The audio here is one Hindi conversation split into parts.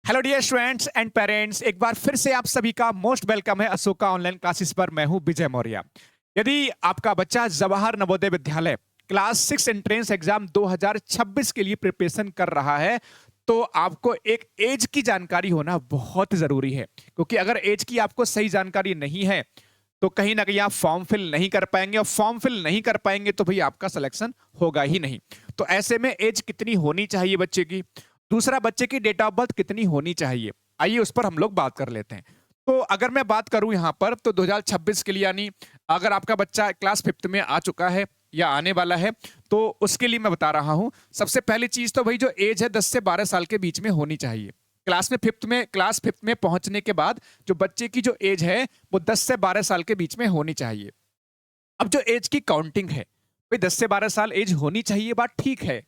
Hello dear students and parents, एक बार फिर से आप सभी का मोस्ट वेलकम है अशोका ऑनलाइन क्लासेस पर। मैं हूं विजय मौर्य। यदि आपका बच्चा Jawahar Navodaya Vidyalaya class 6 entrance exam 2026 के लिए प्रिपरेशन कर रहा है तो आपको एक एज की जानकारी होना बहुत जरूरी है, क्योंकि अगर एज की आपको सही जानकारी नहीं है तो कहीं ना कहीं आप फॉर्म फिल नहीं कर पाएंगे, और फॉर्म फिल नहीं कर पाएंगे तो भाई आपका सिलेक्शन होगा ही नहीं। तो ऐसे में एज कितनी होनी चाहिए बच्चे की, दूसरा बच्चे की डेट ऑफ बर्थ कितनी होनी चाहिए, आइए उस पर हम लोग बात कर लेते हैं। तो अगर मैं बात करूं यहां पर तो 2026 के लिए, यानी अगर आपका बच्चा क्लास 5th में आ चुका है या आने वाला है तो उसके लिए मैं बता रहा हूं। सबसे पहली चीज तो भाई जो एज है 10 से 12 साल के बीच में होनी चाहिए। क्लास फिफ्थ में पहुंचने के बाद जो बच्चे की जो एज है वो 10 से 12 साल के बीच में होनी चाहिए। अब जो एज की काउंटिंग है, भाई 10 से 12 साल एज होनी चाहिए, बात ठीक है,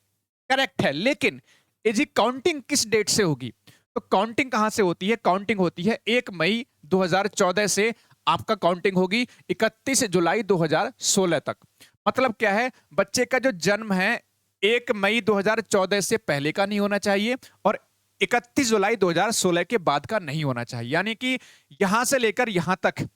करेक्ट है, लेकिन एज की काउंटिंग किस डेट से होगी? तो काउंटिंग कहां से होती है? काउंटिंग होती है 1 मई 2014 से। आपका काउंटिंग होगी 31 जुलाई 2016 तक। मतलब क्या है, बच्चे का जो जन्म है 1 मई 2014 से पहले का नहीं होना चाहिए और 31 जुलाई 2016 के बाद का नहीं होना चाहिए। यानी कि यहां से लेकर यहां तक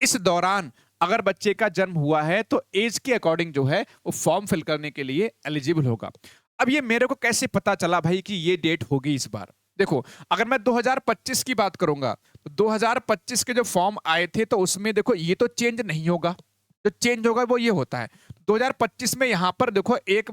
इस दौरान अगर बच्चे का जन्म हुआ है तो एज के अकॉर्डिंग जो है वो फॉर्म फिल करने के लिए एलिजिबल होगा। अब ये मेरे को कैसे पता चला भाई कि ये डेट होगी इस बार? देखो, अगर मैं 2025 की बात करूंगा तो 2025 के जो फॉर्म आए थे तो उसमें देखो ये तो चेंज नहीं होगा। जो चेंज होगा वो ये होता है 2025 में यहां पर देखो 1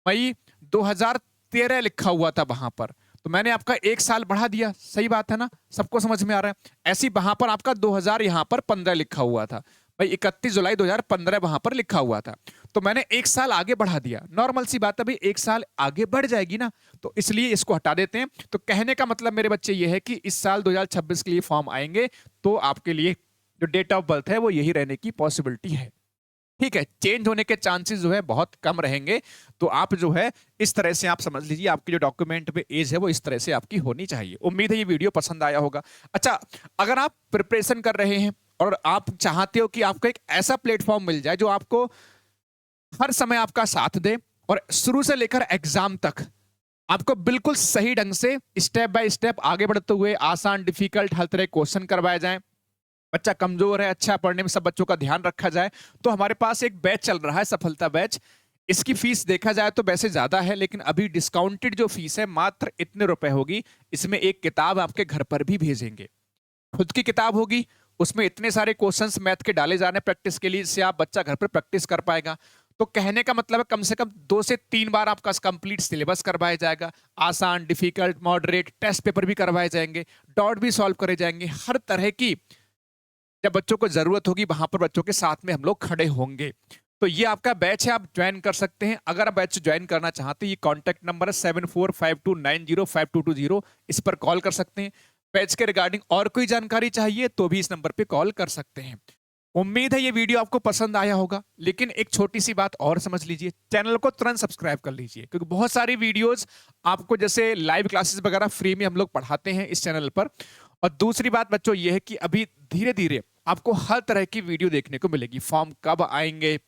मई 2013 लिखा हुआ था वहां पर, तो मैंने आपका 1 साल बढ़ा दिया। सही बात है ना, सबको समझ में आ रहा है? ऐसी वहां पर आपका 2000 यहां पर 15 लिखा हुआ था भाई, 31 जुलाई 2015 वहां पर लिखा हुआ था, तो मैंने 1 साल आगे बढ़ा दिया। नॉर्मल सी बात है भाई, 1 साल आगे बढ़ जाएगी ना, तो इसलिए इसको हटा देते हैं। तो कहने का मतलब मेरे बच्चे ये है कि इस साल 2026 के लिए फॉर्म आएंगे तो आपके लिए जो डेट ऑफ बर्थ है वो यही रहने की पॉसिबिलिटी है। ठीक है, चेंज होने के चांसेस जो है बहुत कम रहेंगे। तो आप जो है इस तरह से आप समझ लीजिए, आपकी जो डॉक्यूमेंट में एज है वो इस तरह से आपकी होनी चाहिए। उम्मीद है ये वीडियो पसंद आया होगा। अच्छा, अगर आप प्रिपरेशन कर रहे हैं और आप चाहते हो कि आपको एक ऐसा प्लेटफॉर्म मिल जाए जो आपको हर समय आपका साथ दे और शुरू से लेकर एग्जाम तक आपको बिल्कुल सही ढंग से स्टेप बाय स्टेप आगे बढ़ते हुए आसान डिफिकल्ट हर तरह क्वेश्चन करवाए जाएं, बच्चा कमजोर है, अच्छा पढ़ने में सब बच्चों का ध्यान रखा जाए, तो हमारे पास एक बैच चल रहा है, सफलता बैच। इसकी फीस देखा जाए तो वैसे ज्यादा है, लेकिन अभी डिस्काउंटेड जो फीस है मात्र इतने रुपए होगी। इसमें एक किताब आपके घर पर भी भेजेंगे, खुद की किताब होगी, उसमें इतने सारे क्वेश्चंस मैथ के डाले जाने प्रैक्टिस के लिए, इससे आप बच्चा घर पर प्रैक्टिस कर पाएगा। तो कहने का मतलब है कम से कम 2 से 3 बार आपका कंप्लीट सिलेबस करवाया जाएगा। आसान, डिफिकल्ट, मॉडरेट टेस्ट पेपर भी करवाए जाएंगे, डॉट भी सॉल्व करे जाएंगे। हर तरह की जब बच्चों को जरूरत होगी वहां पर बच्चों के साथ में हम लोग खड़े होंगे। तो ये आपका बैच है, आप ज्वाइन कर सकते हैं। अगर आप बैच ज्वाइन करना चाहते हैं, ये कॉन्टैक्ट नंबर है 7452905220, इस पर कॉल कर सकते हैं। बैच के रिगार्डिंग और कोई जानकारी चाहिए तो भी इस नंबर पे कॉल कर सकते हैं। उम्मीद है ये वीडियो आपको पसंद आया होगा, लेकिन एक छोटी सी बात और समझ लीजिए, चैनल को तुरंत सब्सक्राइब कर लीजिए, क्योंकि बहुत सारी वीडियोस आपको जैसे लाइव क्लासेस वगैरह फ्री में हम लोग पढ़ाते हैं इस चैनल पर। और दूसरी बात बच्चों ये है कि अभी धीरे धीरे आपको हर तरह की वीडियो देखने को मिलेगी। फॉर्म कब आएंगे,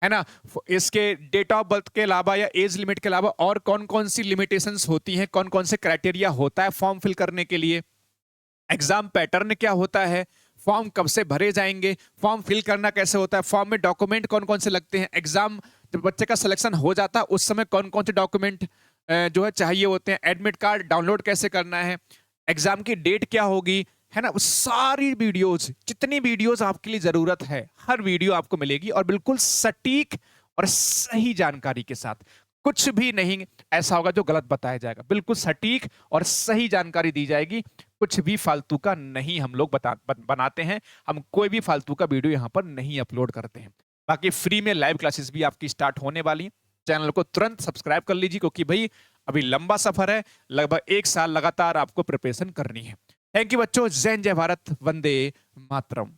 है ना, इसके डेट ऑफ बर्थ के अलावा या एज लिमिट के अलावा और कौन कौन सी लिमिटेशंस होती हैं, कौन कौन से क्राइटेरिया होता है फॉर्म फिल करने के लिए, एग्जाम पैटर्न क्या होता है, फॉर्म कब से भरे जाएंगे, फॉर्म फिल करना कैसे होता है, फॉर्म में डॉक्यूमेंट कौन कौन से लगते हैं, एग्जाम जब बच्चे का सिलेक्शन हो जाता है उस समय कौन कौन से डॉक्यूमेंट जो है चाहिए होते हैं, एडमिट कार्ड डाउनलोड कैसे करना है, एग्जाम की डेट क्या होगी, है ना, वो सारी वीडियोस, जितनी वीडियोस आपके लिए जरूरत है हर वीडियो आपको मिलेगी, और बिल्कुल सटीक और सही जानकारी के साथ। कुछ भी नहीं ऐसा होगा जो गलत बताया जाएगा, बिल्कुल सटीक और सही जानकारी दी जाएगी। कुछ भी फालतू का नहीं हम लोग बनाते हैं, हम कोई भी फालतू का वीडियो यहाँ पर नहीं अपलोड करते हैं। बाकी फ्री में लाइव क्लासेस भी आपकी स्टार्ट होने वाली। चैनल को तुरंत सब्सक्राइब कर लीजिए, क्योंकि भाई अभी लंबा सफर है, लगभग 1 साल लगातार आपको प्रिपरेशन करनी है। थैंक यू बच्चों, जय हिंद, जय भारत, वंदे मातरम।